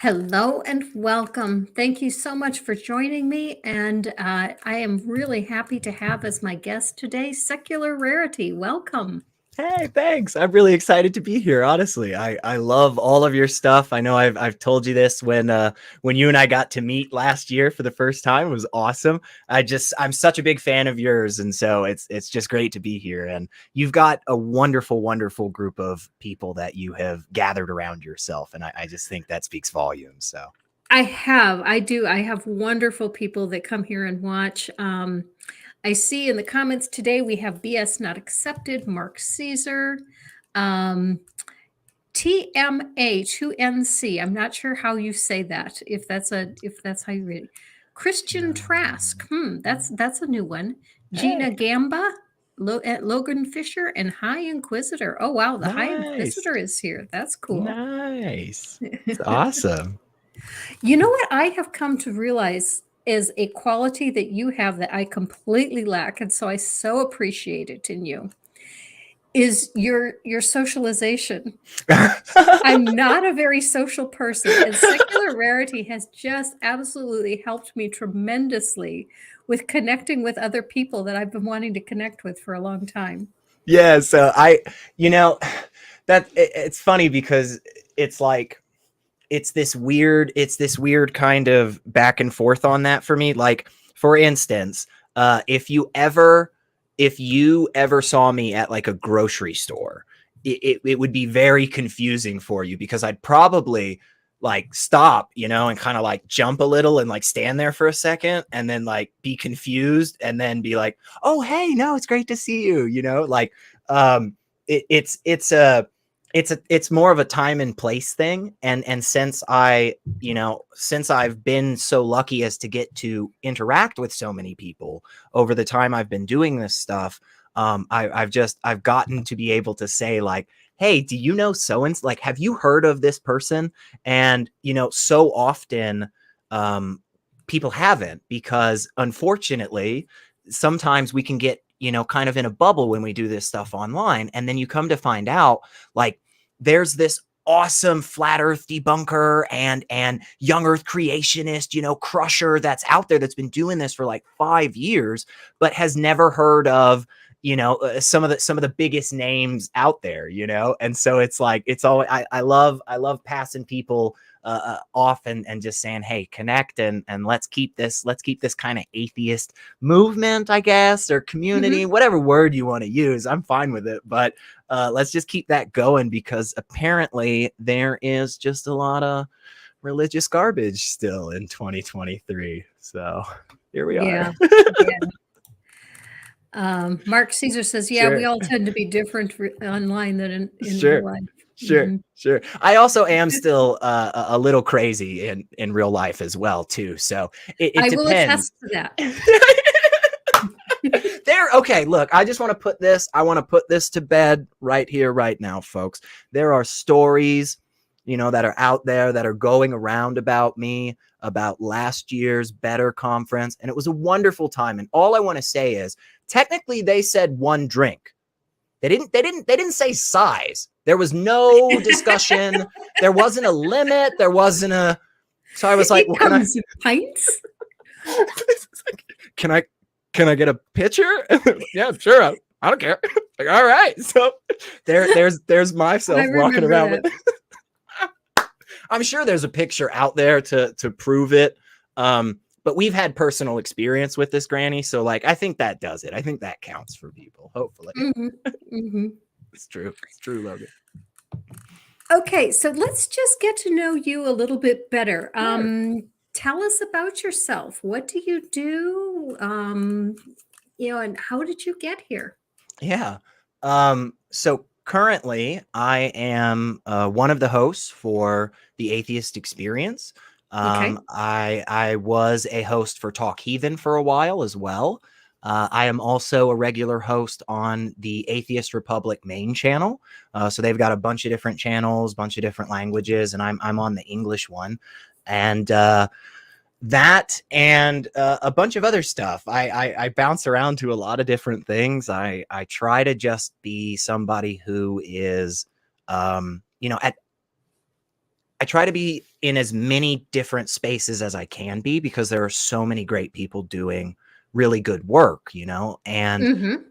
Hello and welcome. Thank you so much for joining me. And I am really happy to have as my guest today Secular Rarity. Welcome. Hey, thanks. I'm really excited to be here. Honestly, I love all of your stuff. I know I've told you this when you and I got to meet last year for the first time. It was awesome. I'm such a big fan of yours, and so it's just great to be here. And you've got a wonderful group of people that you have gathered around yourself, and I just think that speaks volumes. So I have wonderful people that come here and watch. I see in the comments today we have BS Not Accepted, Mark Caesar, um, TMA2NC. I'm not sure how you say that. If that's how you read it. Christian Trask. That's a new one. Gina hey, Gamba, Logan Fisher, and High Inquisitor. Oh wow, the High nice, Inquisitor is here. That's cool. nice. It's awesome. You know what I have come to realize is a quality that you have that I completely lack, and so I so appreciate it in you, is your socialization. I'm not a very social person, and Secular Rarity has just absolutely helped me tremendously with connecting with other people that I've been wanting to connect with for a long time. Yeah, so you know, it's funny because it's like it's this weird kind of back and forth on that for me. Like, for instance, if you ever saw me at like a grocery store, it would be very confusing for you because I'd probably like stop, and kind of like jump a little and like stand there for a second and then like be confused and then be like, oh, hey, no, it's great to see you, like, it's more of a time and place thing. And since I've been so lucky as to get to interact with so many people over the time I've been doing this stuff, I've gotten to be able to say like, hey, do you know so and like, have you heard of this person? And so often people haven't, because unfortunately sometimes we can get kind of in a bubble when we do this stuff online, and then you come to find out like there's this awesome flat earth debunker and young earth creationist crusher that's out there that's been doing this for like 5 years but has never heard of some of the biggest names out there. And so it's like, it's all I love passing people off and just saying, hey, connect and let's keep this kind of atheist movement, I guess, or community, Mhm. whatever word you want to use. I'm fine with it, but let's just keep that going, because apparently there is just a lot of religious garbage still in 2023. So here we are. Yeah. Yeah. Mark Caesar says, "Yeah, we Sure. all tend to be different online than in real Sure. life." Sure. Mhm. Sure. I also am still a little crazy in real life as well too. So it I will depends. attest to that. Okay, look, I want to put this to bed right here, right now, folks. There are stories, that are out there that are going around about me, about last year's Better conference, and it was a wonderful time. And all I want to say is, technically they said one drink. They didn't say size. There was no discussion. There wasn't a limit. There wasn't a. So I was like, It well, comes in pints. can I can I get a picture? Yeah, sure. I don't care. Like, all right. So there's I myself walking remember around that. with. I'm sure there's a picture out there to prove it. But we've had personal experience with this granny, so like I think that does it. I think that counts for people. Hopefully, Mhm, mhm. it's true. It's true, Logan. Okay, so let's just get to know you a little bit better. Sure. Tell us about yourself. What do you do? And how did you get here? Yeah. So currently, I am one of the hosts for the Atheist Experience. Okay. I was a host for Talk Heathen for a while as well. I am also a regular host on the Atheist Republic main channel. So they've got a bunch of different channels, bunch of different languages, and I'm on the English one. And that and a bunch of other stuff. I bounce around to a lot of different things. I try to just be somebody who is, at I try to be in as many different spaces as I can be, because there are so many great people doing really good work, and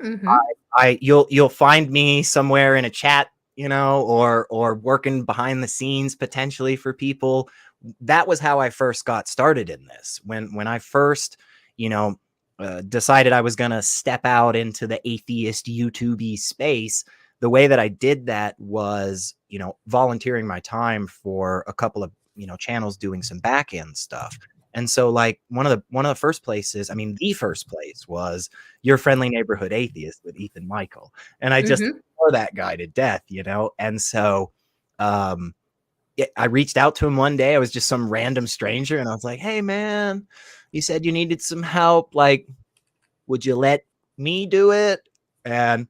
you'll find me somewhere in a chat, or working behind the scenes potentially for people. That was how I first got started in this. When I first, decided I was going to step out into the atheist YouTube space, the way that I did that was, volunteering my time for a couple of, channels doing some back end stuff. And so, like, one of the first places, I mean, the first place was Your Friendly Neighborhood Atheist with Ethan Michael. And I just adore that guy to death, And so I reached out to him one day. I was just some random stranger, and I was like, "Hey man, you said you needed some help. Like, would you let me do it?" And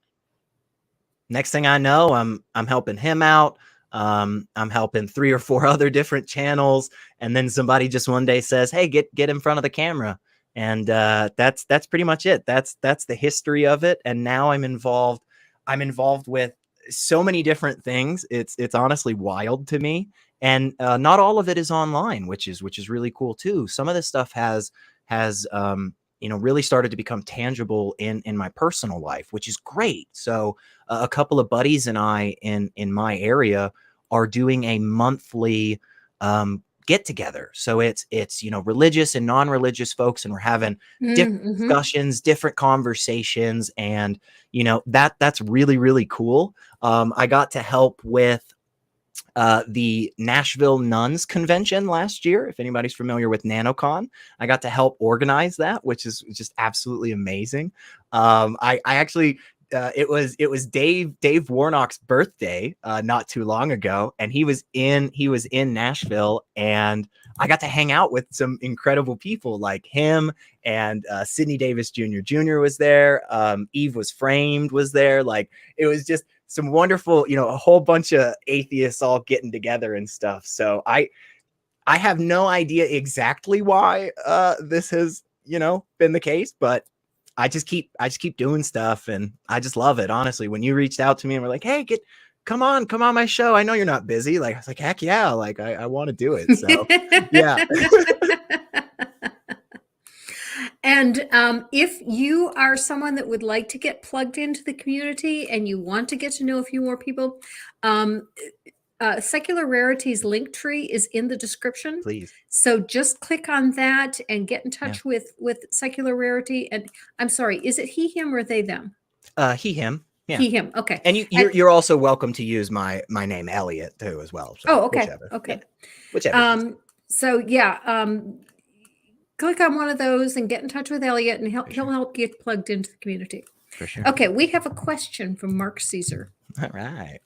next thing I know, I'm helping him out. I'm helping 3 or 4 other different channels, and then somebody just one day says, "Hey, get in front of the camera," and that's pretty much it. That's the history of it. And now I'm involved. I'm involved with so many different things. It's honestly wild to me, and not all of it is online, which is really cool too. Some of this stuff has really started to become tangible in my personal life, which is great. So a couple of buddies and I in my area are doing a monthly get together. So it's religious and non-religious folks, and we're having different discussions, different conversations, and that's really, really cool. I got to help with the Nashville Nuns Convention last year. If anybody's familiar with NanoCon, I got to help organize that, which is just absolutely amazing. I actually it was Dave Warnock's birthday not too long ago, and he was in Nashville, and I got to hang out with some incredible people like him, and Sidney Davis Jr. was there. Eve Was Framed was there. Like, it was just some wonderful, a whole bunch of atheists all getting together and stuff. So I have no idea exactly why this has, been the case, but I just keep doing stuff, and I just love it. Honestly, when you reached out to me and were like, "Hey, come on my show. I know you're not busy." Like, I was like, "Heck yeah." Like, I want to do it. So yeah. And if you are someone that would like to get plugged into the community and you want to get to know a few more people, Secular Rarity's link tree is in the description. Please. So just click on that and get in touch with Secular Rarity. And I'm sorry, is it he, him, or they, them? He, him. Yeah. He, him. Okay. And you're also welcome to use my name Elliot too as well. So okay. Whichever. Okay. Yeah. Whichever. So yeah. Click on one of those and get in touch with Elliot, and he'll help get plugged into the community. For sure. Okay, we have a question from Mark Caesar. All right.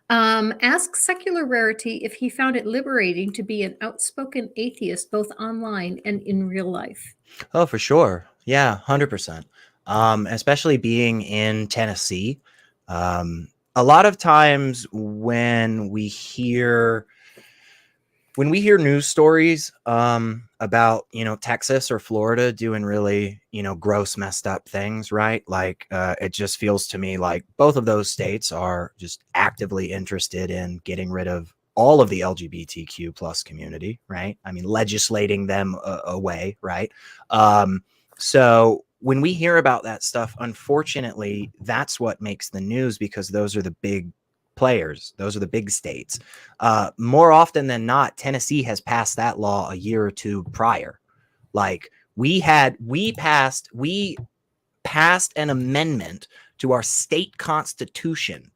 Ask Secular Rarity if he found it liberating to be an outspoken atheist, both online and in real life. Oh, for sure. Yeah, 100%. Especially being in Tennessee. A lot of times when we hear news stories about, Texas or Florida doing really, gross, messed up things, right? Like, it just feels to me like both of those states are just actively interested in getting rid of all of the LGBTQ plus community, right? I mean, legislating them away, right? So when we hear about that stuff, unfortunately, that's what makes the news, because those are the big players. Those are the big states. More often than not, Tennessee has passed that law a year or two prior. Like, we passed an amendment to our state constitution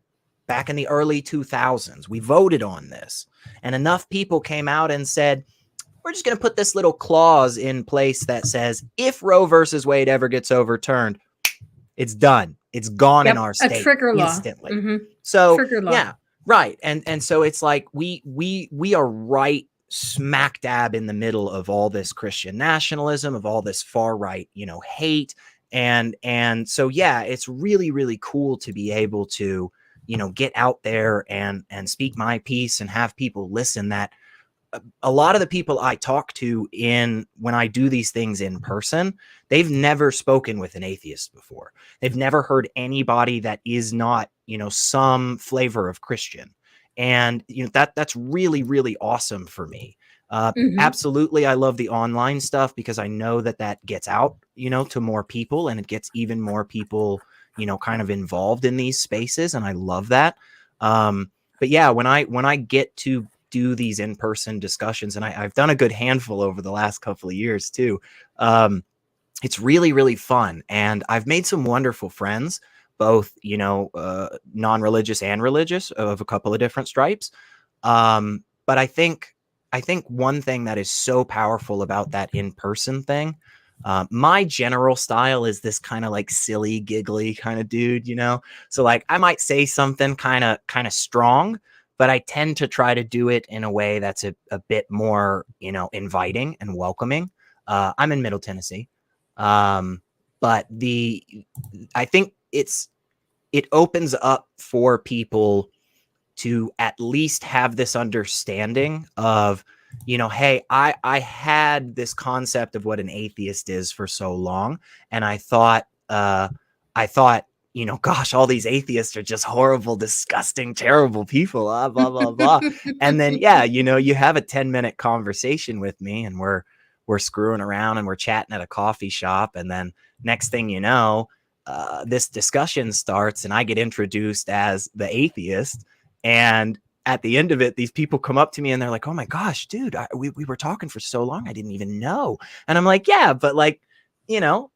back in the early 2000s. We voted on this, and enough people came out and said, we're just going to put this little clause in place that says if Roe versus Wade ever gets overturned, it's done. It's gone in our state. A trigger instantly. law. So trigger law. Yeah, right. And so it's like we are right smack dab in the middle of all this Christian nationalism, of all this far right, hate. And so, yeah, it's really, really cool to be able to, get out there and speak my piece and have people listen. That a lot of the people I talk to when I do these things in person, they've never spoken with an atheist before. They've never heard anybody that is not, some flavor of Christian. And that's really, really awesome for me. Mhm. Absolutely, I love the online stuff because I know that gets out, to more people, and it gets even more people, kind of involved in these spaces, and I love that. But yeah, when I get to do these in-person discussions, and I've done a good handful over the last couple of years too, it's really, really fun, and I've made some wonderful friends, both non-religious and religious, of a couple of different stripes. But I think one thing that is so powerful about that in-person thing, my general style is this kind of like silly, giggly kind of dude. So like I might say something kind of strong, but I tend to try to do it in a way that's a bit more, inviting and welcoming. I'm in Middle Tennessee. Um, but I think it opens up for people to at least have this understanding of, hey, I had this concept of what an atheist is for so long, and I thought, gosh, all these atheists are just horrible, disgusting, terrible people, blah blah blah. And then yeah, you have a 10-minute conversation with me, and we're screwing around and we're chatting at a coffee shop, and then next thing you know, this discussion starts, and I get introduced as the atheist. And at the end of it, these people come up to me and they're like, "Oh my gosh, dude, we were talking for so long, I didn't even know." And I'm like, "Yeah, but like,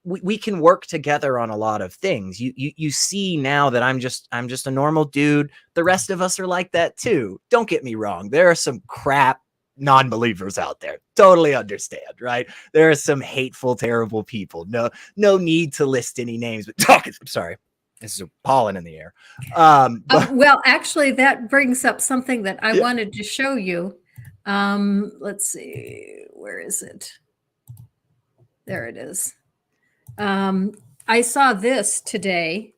we can work together on a lot of things. You see now that I'm just a normal dude. The rest of us are like that too. Don't get me wrong. There are some crap non-believers out there. Totally understand, right? There are some hateful, terrible people. No need to list any names, but talking. I'm sorry. This is pollen in the air. But Well, actually, that brings up something that I yeah. wanted to show you. Let's see, where is it? There it is. I saw this today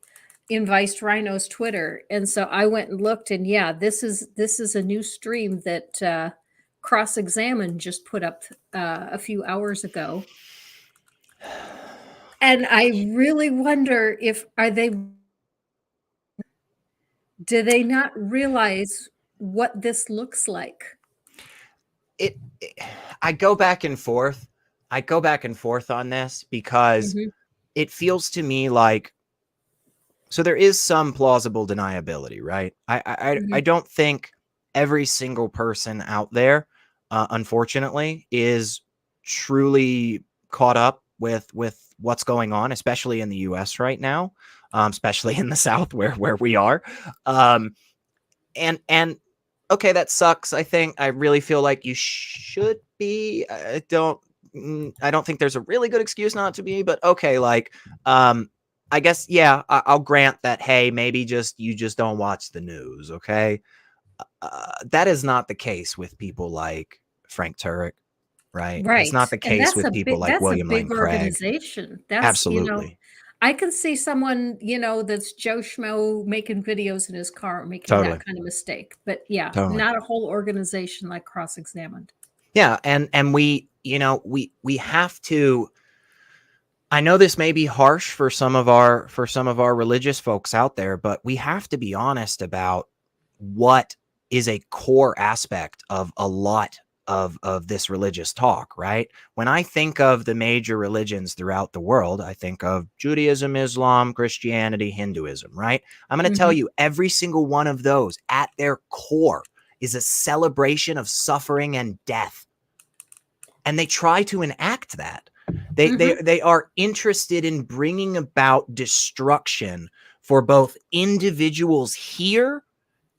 in Vice Rhino's Twitter, and so I went and looked, and yeah, this is a new stream that Cross Examine just put up a few hours ago, and I really wonder if are they do they not realize what this looks like? it I go back and forth. I go back and forth on this because Mhm, it feels to me like, so there is some plausible deniability, right? I mhm, don't think every single person out there, unfortunately, is truly caught up with what's going on, especially in the U.S. right now, especially in the South where we are. Um, and okay, that sucks. I really feel like you should be. I don't think there's a really good excuse not to be, but okay, like I guess yeah, I'll grant that. Hey, maybe you just don't watch the news. Okay, that is not the case with people like Frank Turek, right? It's right, not the and case with people like that's a William Lane big Craig. organization. Absolutely. I can see someone, that's Joe Schmo making videos in his car making that Totally. kind of mistake, but yeah, Totally. not a whole organization like Cross Examined. Yeah, and we have to. I know this may be harsh for some of our religious folks out there, but we have to be honest about what is a core aspect of a lot of this religious talk, right? When I think of the major religions throughout the world, I think of Judaism, Islam, Christianity, Hinduism, right? I'm going to tell Mhm, you every single one of those at their core is a celebration of suffering and death, and they try to enact that. They they mhm, they are interested in bringing about destruction for both individuals here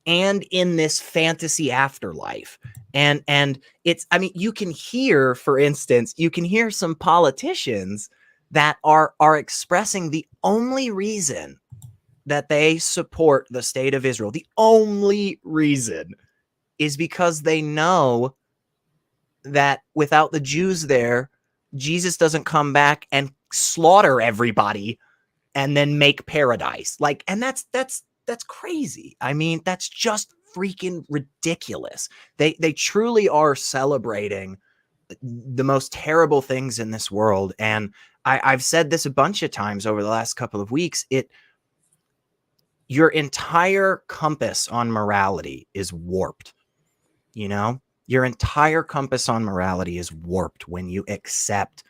and in this fantasy afterlife. And it's, I mean, you can hear, for instance, you can hear some politicians that are expressing the only reason that they support the state of Israel. The only reason is because they know that without the Jews there, Jesus doesn't come back and slaughter everybody and then make paradise. Like, and that's crazy. I mean, that's just freaking ridiculous. They truly are celebrating the most terrible things in this world. And I've said this a bunch of times over the last couple of weeks. your entire compass on morality is warped. You know, your entire compass on morality is warped when you accept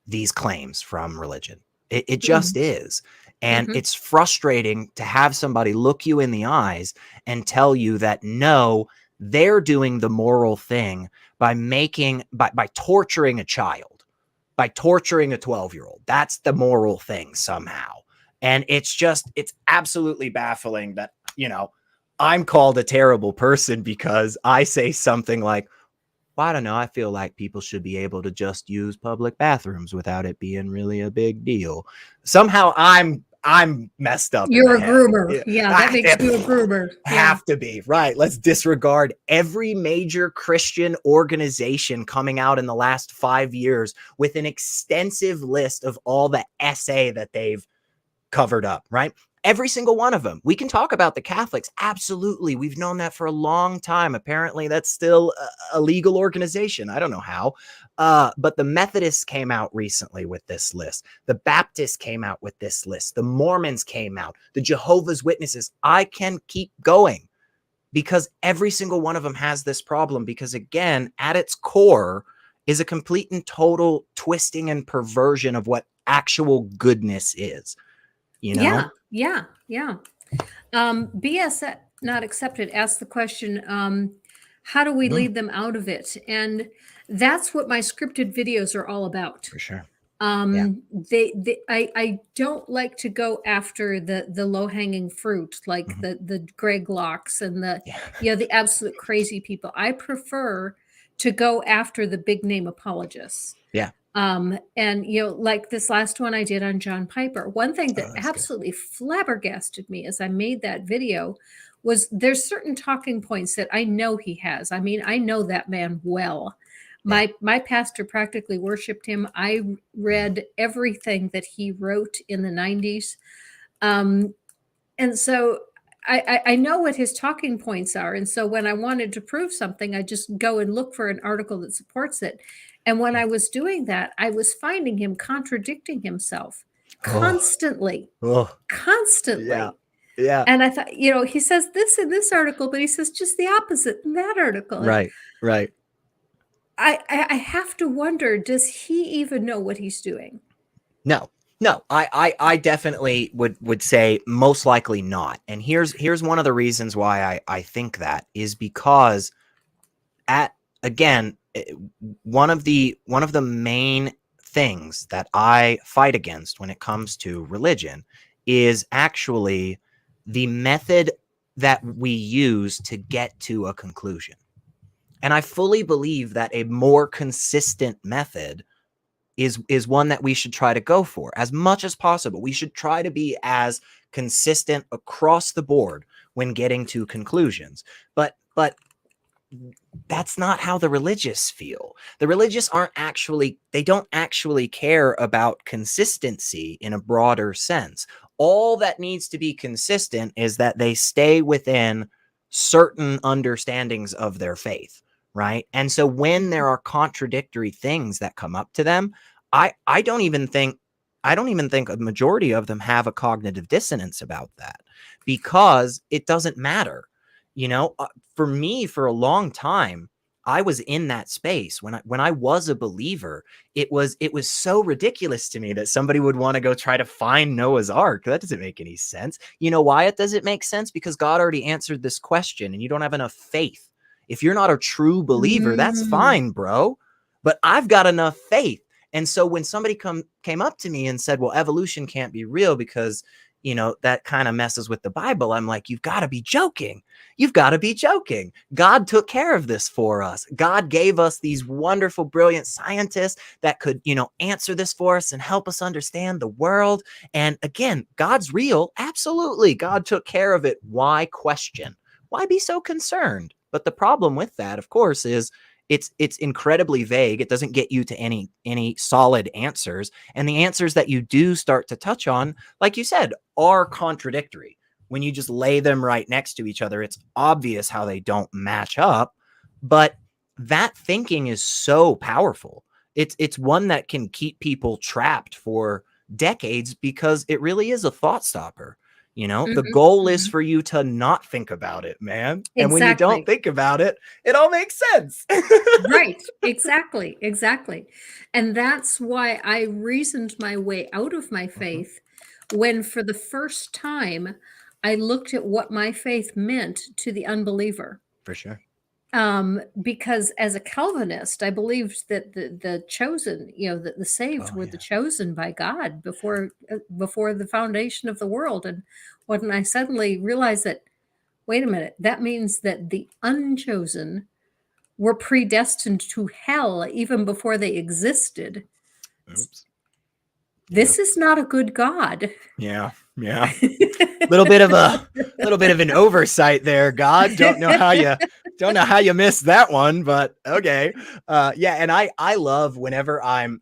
these claims from religion. It just is. And Mm-hmm. it's frustrating to have somebody look you in the eyes and tell you that no, they're doing the moral thing by by torturing a child, by torturing a 12-year-old. That's the moral thing somehow. And it's absolutely baffling that, I'm called a terrible person because I say something like, well, I don't know. I feel like people should be able to just use public bathrooms without it being really a big deal. Somehow I'm messed up in the You're a head. groomer. Yeah, that makes you a groomer. Yeah. Have to be right. Let's disregard every major Christian organization coming out in the last 5 years with an extensive list of all the SA that they've covered up, right? Every single one of them. We can talk about the Catholics. Absolutely. We've known that for a long time. Apparently, that's still a legal organization. I don't know how. But the Methodists came out recently with this list. The Baptists came out with this list. The Mormons came out. The Jehovah's Witnesses. I can keep going because every single one of them has this problem. Because again, at its core is a complete and total twisting and perversion of what actual goodness is. Yeah. Yeah. Yeah. BS not accepted asks the question, how do we lead them out of it? And that's what my scripted videos are all about. For sure. Yeah. I don't like to go after the low hanging fruit, like the Greg Locks and the absolute crazy people. I prefer to go after the big name apologists. Yeah. And like this last one I did on John Piper, one thing that that's absolutely flabbergasted me as I made that video was there's certain talking points that I know he has. I mean, I know that man well. My pastor practically worshiped him. I read everything that he wrote in the 90s. And so I know what his talking points are. And so when I wanted to prove something, I just go and look for an article that supports it. And when I was doing that, I was finding him contradicting himself constantly, constantly. Yeah. Yeah. And I thought, he says this in this article, but he says just the opposite in that article. Right. Right. I have to wonder, does he even know what he's doing? No. I definitely would say most likely not. And here's one of the reasons why I think that is because one of the main things that I fight against when it comes to religion is actually the method that we use to get to a conclusion. And I fully believe that a more consistent method is one that we should try to go for as much as possible. We should try to be as consistent across the board when getting to conclusions. But that's not how the religious feel. The religious they don't actually care about consistency in a broader sense. All that needs to be consistent is that they stay within certain understandings of their faith, right? And so when there are contradictory things that come up to them, I don't even think a majority of them have a cognitive dissonance about that, because it doesn't matter. For me, for a long time, I was in that space when I was a believer. It was so ridiculous to me that somebody would want to go try to find Noah's Ark. That doesn't make any sense. You know why it doesn't make sense? Because God already answered this question, and you don't have enough faith. If you're not a true believer, that's fine, bro. But I've got enough faith. And so when somebody came up to me and said, well, evolution can't be real because that kind of messes with the Bible, I'm like, you've got to be joking. You've got to be joking. God took care of this for us. God gave us these wonderful, brilliant scientists that could, answer this for us and help us understand the world. And again, God's real. Absolutely. God took care of it. Why question? Why be so concerned? But the problem with that, of course, is it's incredibly vague. It doesn't get you to any solid answers. And the answers that you do start to touch on, like you said, are contradictory. When you just lay them right next to each other, it's obvious how they don't match up. But that thinking is so powerful. It's one that can keep people trapped for decades because it really is a thought stopper. You know, the Mhm, goal is mhm. for you to not think about it, man. And when you don't Exactly. think about it, it all makes sense. Right. Exactly, exactly. And that's why I reasoned my way out of my Mhm, faith when for the first time I looked at what my faith meant to the unbeliever. for sure. Because as a Calvinist, I believed that the chosen, that the saved Oh, were the yeah. chosen by God before the foundation of the world. And when I suddenly realized that, wait a minute, that means that the unchosen were predestined to hell even before they existed. Oops. Yeah. This is not a good God. Yeah. Yeah. Little bit of an oversight there, God. Don't know how you missed that one, but okay. Yeah, and I love whenever I'm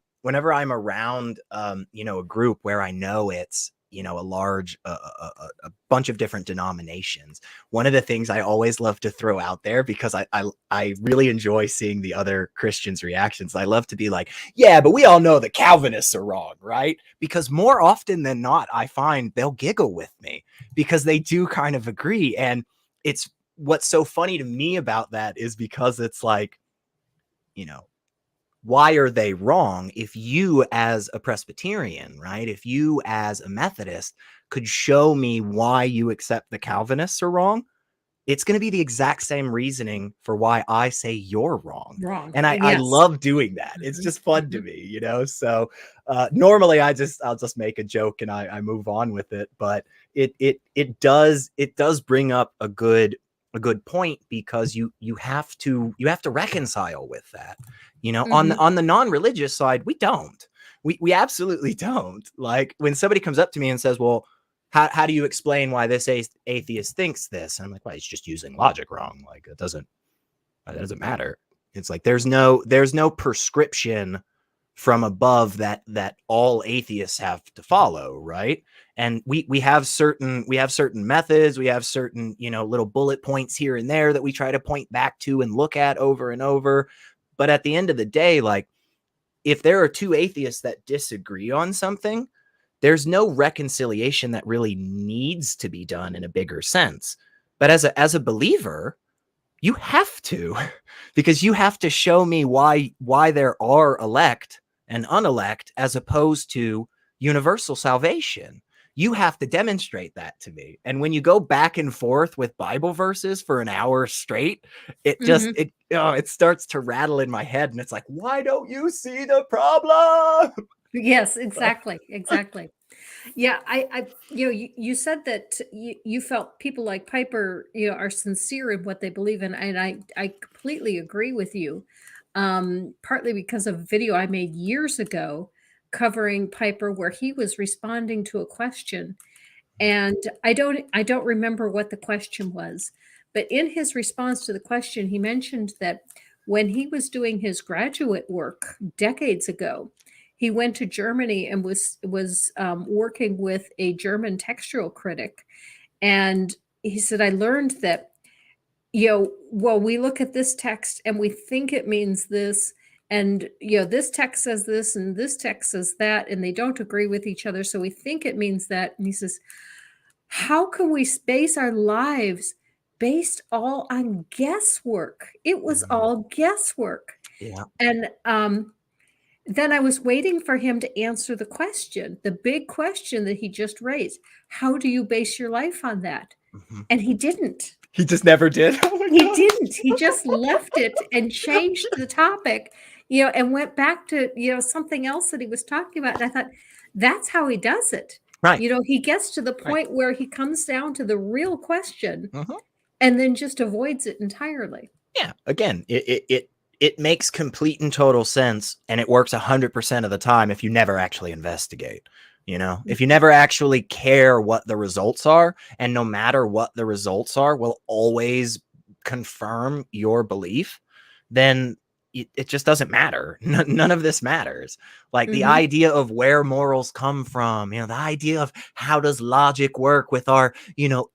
around a group where I know it's a large a bunch of different denominations. One of the things I always love to throw out there, because I really enjoy seeing the other Christians' reactions. I love to be like, yeah, but we all know the Calvinists are wrong, right? Because more often than not, I find they'll giggle with me because they do kind of agree. And it's what's so funny to me about that is because it's like, you know, why are they wrong? If you as a Presbyterian, right? If you as a Methodist could show me why you accept the Calvinists are wrong, it's going to be the exact same reasoning for why I say you're wrong. Wrong. And I Yes. love doing that. It's Mhm, just fun to mhm, me, So normally I'll just make a joke and I move on with it. But it does bring up a good point, because you have to reconcile with that. On the mhm. on the non-religious side, we don't. We absolutely don't. Like, when somebody comes up to me and says, well, how do you explain why this atheist thinks this? And I'm like, well, he's just using logic wrong. Like, it doesn't matter. It's like there's no prescription from above that all atheists have to follow, right? And we have certain methods, we have certain little bullet points here and there that we try to point back to and look at over and over. But at the end of the day, like, if there are two atheists that disagree on something, there's no reconciliation that really needs to be done in a bigger sense. But as a believer, you have to, because you have to show me why there are elect and unelect as opposed to universal salvation. You have to demonstrate that to me. And when you go back and forth with Bible verses for an hour straight, it just Mhm. it starts to rattle in my head, and it's like, why don't you see the problem? Yes, exactly, exactly. Yeah, you said that you felt people like Piper, are sincere in what they believe in, and I completely agree with you. Partly because of a video I made years ago covering Piper, where he was responding to a question, and I don't remember what the question was, but in his response to the question, he mentioned that when he was doing his graduate work decades ago, he went to Germany and was working with a German textual critic, and he said, "I learned that, well, we look at this text and we think it means this, and this text says this and this text says that, and they don't agree with each other, so we think it means that." And he says, how can we base our lives based all on guesswork? It was Mhm. all guesswork. Yeah. And then I was waiting for him to answer the question, the big question that he just raised. How do you base your life on that? Mhm. And he didn't. He just never did. Oh my He god. didn't. He just left it and changed the topic, and went back to, something else that he was talking about. And I thought, that's how he does it. Right. He gets to the Right. point where he comes down to the real question Mhm. and then just avoids it entirely. Yeah. Again, it makes complete and total sense, and it works 100% of the time if you never actually investigate. If you never actually care what the results are, and no matter what the results are, will always confirm your belief, then it just doesn't matter. None of this matters. Like, the Mhm. idea of where morals come from, the idea of how does logic work with our,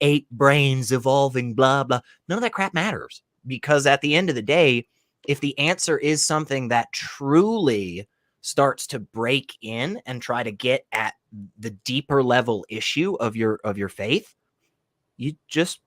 eight brains evolving, blah, blah. None of that crap matters, because at the end of the day, if the answer is something that truly starts to break in and try to get at the deeper level issue of your faith, you just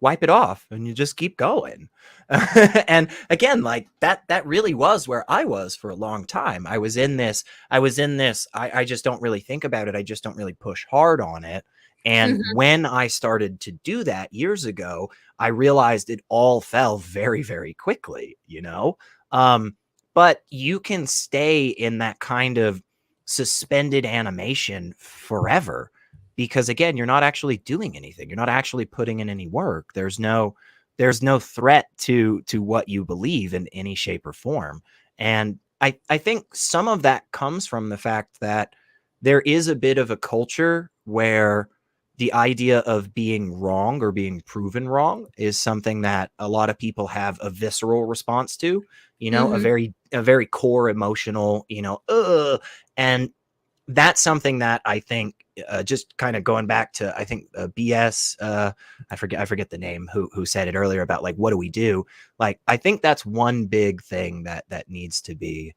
wipe it off and you just keep going. And again, like that really was where I was for a long time. I was in this, I just don't really think about it. I just don't really push hard on it. And Mhm. when I started to do that years ago, I realized it all fell very, very quickly, you know? But you can stay in that kind of suspended animation forever, because again, you're not actually doing anything. You're not actually putting in any work. There's no threat to what you believe in any shape or form. And I think some of that comes from the fact that there is a bit of a culture where the idea of being wrong or being proven wrong is something that a lot of people have a visceral response to, a Mhm. very core emotional, and that's something that I think, just kind of going back to, I think, BS, I forget the name, who said it earlier about like, what do we do? Like, I think that's one big thing that needs to be,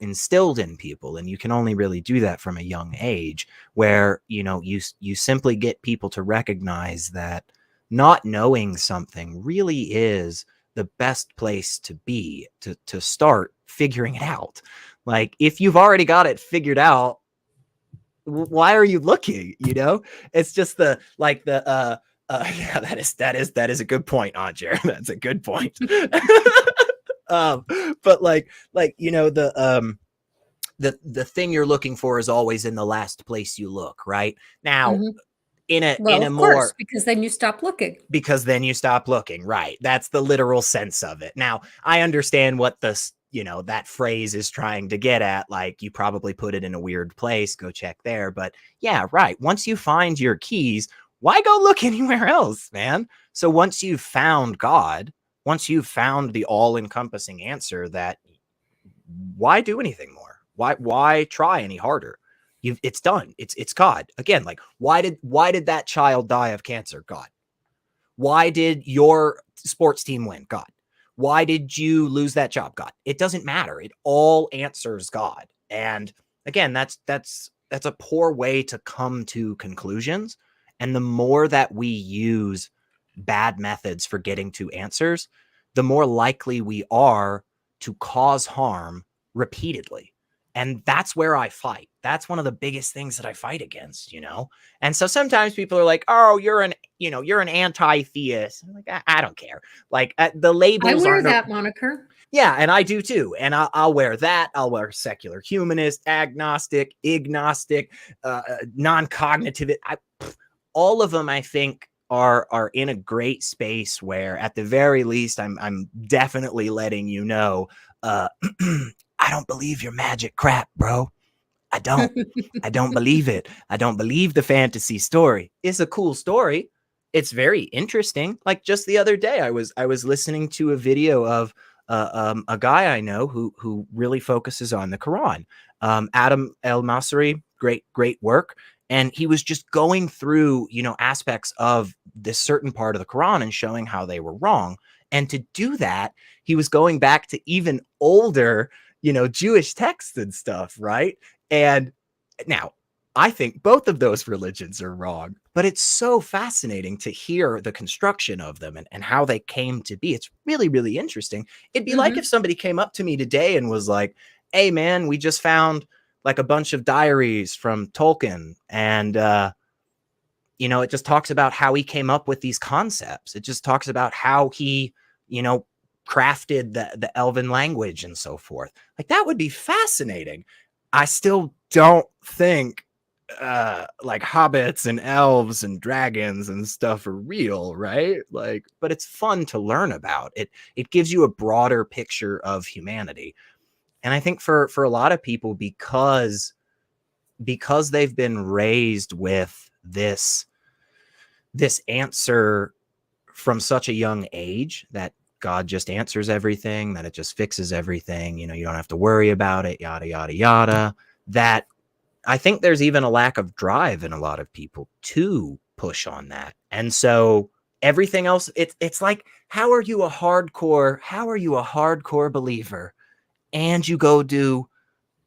instilled in people. And you can only really do that from a young age, where, you simply get people to recognize that not knowing something really is the best place to be, to start figuring it out. Like, if you've already got it figured out, why are you looking? It's just yeah, that is a good point, Anjer. That's a good point. um but the thing you're looking for is always in the last place you look, right? Now, Mhm. in a Well, in a of course, more because then you stop looking. because then you stop looking, right? That's the literal sense of it. Now, I understand what that phrase is trying to get at. Like, you probably put it in a weird place, go check there. But yeah, right. Once you find your keys, why go look anywhere else, man? So once you've found God, once you've found the all-encompassing answer, that why do anything more? Why try any harder? It's done. It's God. Again, like, why did that child die of cancer? God. Why did your sports team win? God. Why did you lose that job? God. It doesn't matter. It all answers God. And again, that's a poor way to come to conclusions. And the more that we use bad methods for getting to answers, the more likely we are to cause harm repeatedly. And that's where I fight. That's one of the biggest things that I fight against. And so sometimes people are like, "Oh, you're an anti-theist." I'm like, I don't care. Like, the I labels wear aren't. that moniker. Yeah, and I do too. And I'll wear that. I'll wear secular humanist, agnostic, agnostic, non-cognitive. All of them, I think, are in a great space where, at the very least, I'm definitely letting you know, uh, I don't believe your magic crap, bro. I don't. I don't believe it. I don't believe the fantasy story. It's a cool story. It's very interesting. Like, just the other day, I was listening to a video of a guy I know who really focuses on the Quran. Adam El Masri, great work. And he was just going through, aspects of this certain part of the Quran and showing how they were wrong. And to do that, he was going back to even older, Jewish texts and stuff, right? And now, I think both of those religions are wrong, but it's so fascinating to hear the construction of them, and how they came to be. It's really, really interesting. It'd be like if Mhm. somebody came up to me today and was like, "Hey, man, we just found like a bunch of diaries from Tolkien, and it just talks about how he came up with these concepts. It just talks about how he, you know, crafted the elven language and so forth." Like, that would be fascinating. I still don't think like hobbits and elves and dragons and stuff are real, right? Like, but it's fun to learn about. It gives you a broader picture of humanity. And I think for a lot of people, because they've been raised with this answer from such a young age, that God just answers everything, that it just fixes everything, you don't have to worry about it, yada, yada, yada, that I think there's even a lack of drive in a lot of people to push on that. And so everything else, it's like, how are you a hardcore believer and you go do,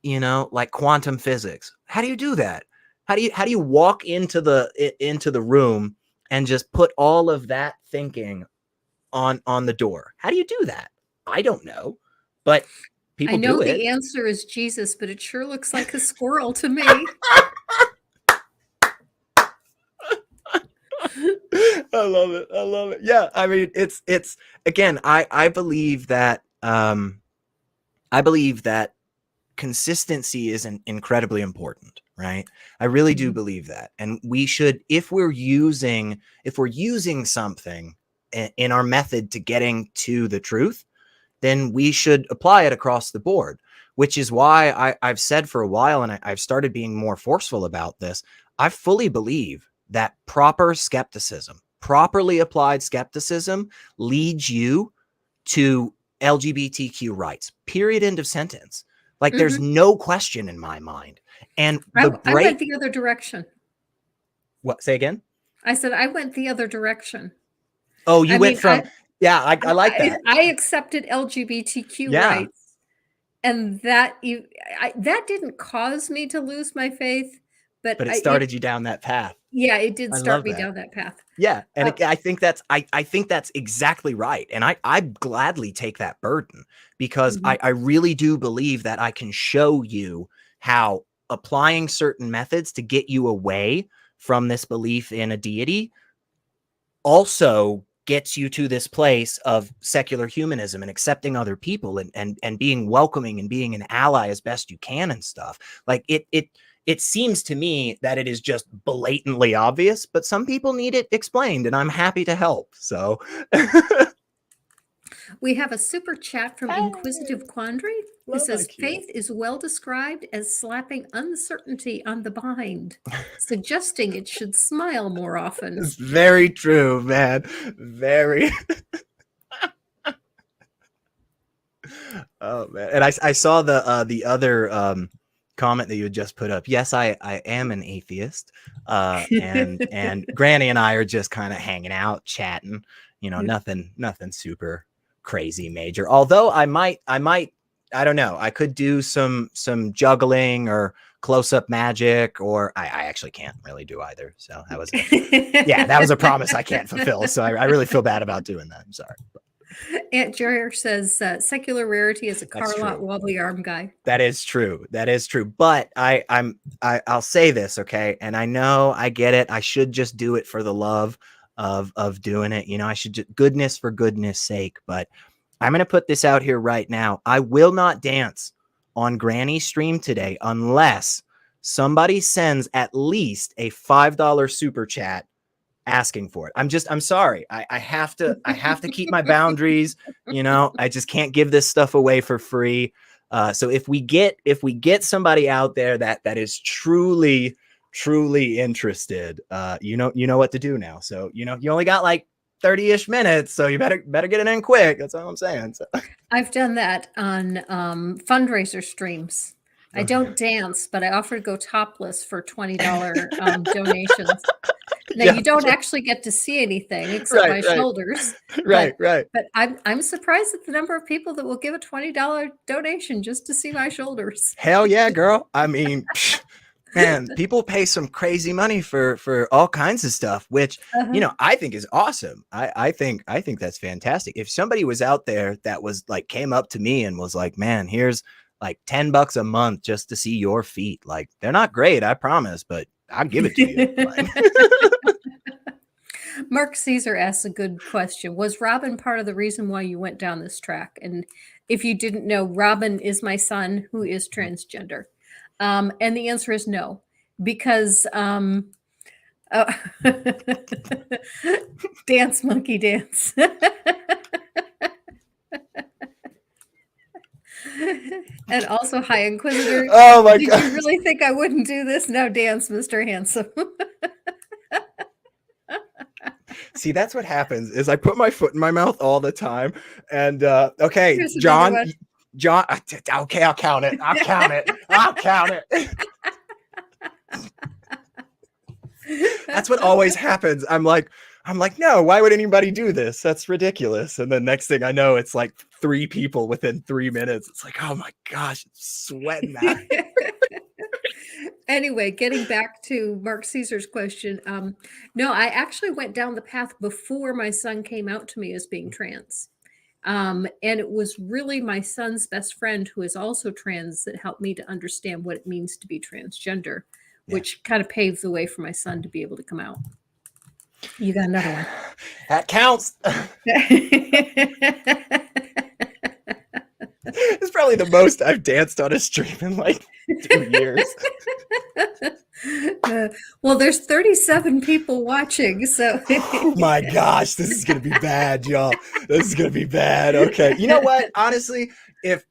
like quantum physics? How do you do that? How do you walk into the room and just put all of that thinking on the door? How do you do that? I don't know, but I people know do it. the answer is Jesus, but it sure looks like a squirrel to me. I love it. I love it. Yeah, I mean, it's again, I believe that consistency is incredibly important, right? I really do believe that. And we should, if we're using something in our method to getting to the truth, then we should apply it across the board, which is why I've said for a while, and I've started being more forceful about this. I fully believe that proper skepticism, properly applied skepticism, leads you to LGBTQ rights, period, end of sentence. Like, there's no question in my mind. And I went the other direction. What? Say again? I said I went the other direction. Oh, you went from, yeah, I like that. I accepted LGBTQ rights, and that didn't cause me to lose my faith, but it started you down that path. Yeah, it did start me down that path. Yeah, and I think that's exactly right, and I gladly take that burden, because I really do believe that I can show you how applying certain methods to get you away from this belief in a deity also gets you to this place of secular humanism and accepting other people and being welcoming and being an ally as best you can and stuff. Like, it seems to me that it is just blatantly obvious, but some people need it explained, and I'm happy to help. So we have a super chat from Inquisitive Quandary, who says, faith is well described as slapping uncertainty on the behind, suggesting it should smile more often. It's very true, man. Very. Oh, man. And I saw the other comment that you had just put up. Yes, I am an atheist. And Granny and I are just kind of hanging out, chatting, nothing super crazy major. Although I might, I don't know, I could do some juggling or close-up magic, or I actually can't really do either. So that was a promise I can't fulfill. So I really feel bad about doing that. I'm sorry. Aunt Jerry says Secular Rarity is a car lot wobbly arm guy. That is true. But I'll say this, okay? And I know, I get it. I should just do it for the love of doing it. I should just, goodness for goodness sake. But I'm going to put this out here right now. I will not dance on Granny's stream today unless somebody sends at least a $5 super chat asking for it. I'm sorry. I have to keep my boundaries. I just can't give this stuff away for free. So if we get somebody out there that is truly interested, you know what to do now. So, you only got like 30-ish minutes, so you better get it in quick. That's all I'm saying. So. I've done that on fundraiser streams. I don't dance, but I offer to go topless for $20 donations. Now, you don't actually get to see anything except my shoulders. Right. But I'm surprised at the number of people that will give a $20 donation just to see my shoulders. Hell yeah, girl. I mean, man, people pay some crazy money for all kinds of stuff, which I think is awesome. I think that's fantastic. If somebody was out there that was like, came up to me and was like, man, here's like $10 a month just to see your feet. Like, they're not great, I promise, but I'll give it to you. Mark Caesar asks a good question. Was Robin part of the reason why you went down this track? And if you didn't know, Robin is my son who is transgender. And the answer is no, because dance, monkey dance. And also, hi, Inquisitor. Oh my God. Did you really think I wouldn't do this? Now dance, Mr. Handsome. See, that's what happens is I put my foot in my mouth all the time. And okay, Here's John, okay, I'll count it. I'll count it. That's what always happens. I'm like, no, why would anybody do this? That's ridiculous. And then next thing I know, it's like 3 people within 3 minutes. It's like, oh my gosh, it's sweating out. Anyway, getting back to Mark Caesar's question, no, I actually went down the path before my son came out to me as being trans. And it was really my son's best friend, who is also trans, that helped me to understand what it means to be transgender, Yeah. which kind of paved the way for my son to be able to come out. You got another one. That counts. It's probably the most I've danced on a stream in like 2 years. Well, there's 37 people watching, so Oh my gosh, this is gonna be bad, y'all. This is gonna be bad. Okay, you know what? Honestly, if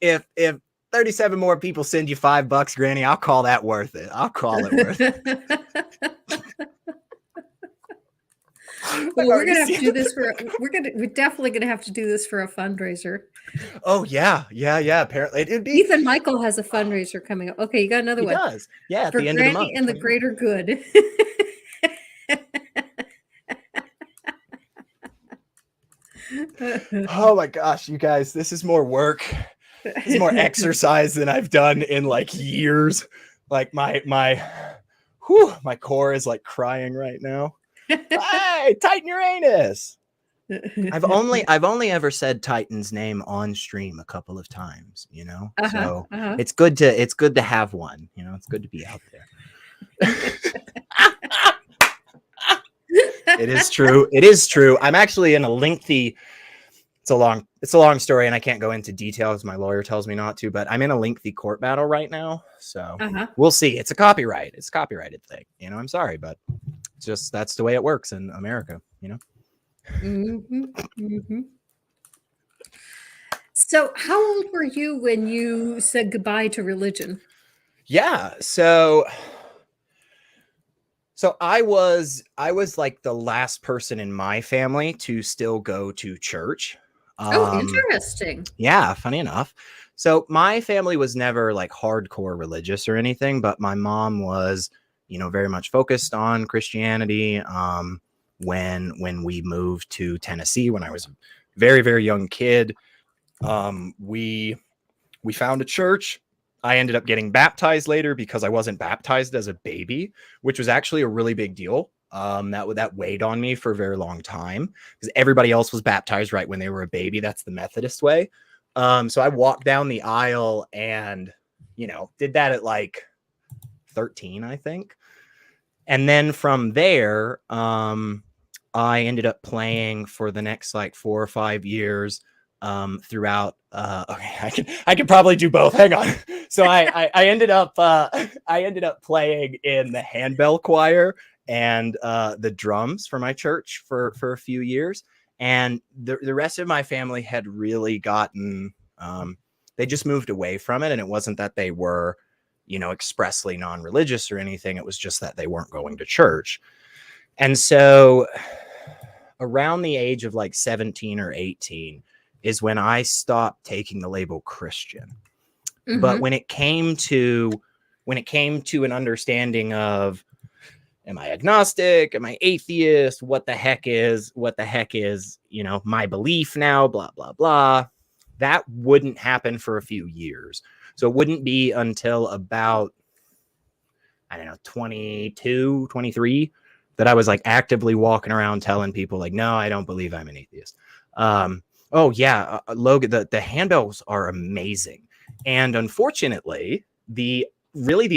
37 more people send you $5, Granny, I'll call that worth it. I'll call it worth it. Well, we're gonna have to do this for. We're definitely gonna have to do this for a fundraiser. Oh yeah. Apparently, it'd be. Ethan Michael has a fundraiser coming up. Okay, you got another He one. does. Yeah, at For the end Granny of the month. and the greater good. Oh my gosh, you guys, this is more work. This is more exercise than I've done in like years. Like my core is like crying right now. Hey, Titan Uranus. I've only ever said Titan's name on stream a couple of times, you know. So it's good to have one, you know. It's good to be out there. It is true. It is true. I'm actually in a lengthy. It's a long story, and I can't go into details. My lawyer tells me not to, but I'm in a lengthy court battle right now. So we'll see. It's a copyright. It's a copyrighted thing. You know, I'm sorry, but it's just that's the way it works in America. You know. So, how old were you when you said goodbye to religion? Yeah. So I was like the last person in my family to still go to church. Oh, interesting. Yeah, funny enough. So my family was never like hardcore religious or anything, but my mom was, you know, very much focused on Christianity. When we moved to Tennessee, when I was a very, very young kid, we found a church. I ended up getting baptized later because I wasn't baptized as a baby, which was actually a really big deal. That weighed on me for a very long time because everybody else was baptized right when they were a baby. That's the Methodist way. So I walked down the aisle and, you know, did that at like 13, I think. And then from there, I ended up playing for the next like 4 or 5 years throughout. Okay, I can probably do both. Hang on. So I ended up playing in the handbell choir and the drums for my church for a few years. And the rest of my family had really gotten, they just moved away from it. And it wasn't that they were, you know, expressly non-religious or anything. It was just that they weren't going to church. And so around the age of like 17 or 18 is when I stopped taking the label Christian. But when it came to an understanding of, am I agnostic? Am I atheist? What the heck is, you know, my belief now, blah, blah, blah. That wouldn't happen for a few years. So it wouldn't be until about, I don't know, 22, 23 that I was like actively walking around telling people like, no, I don't believe I'm an atheist. Oh yeah, Logan, the handbells are amazing. And unfortunately, the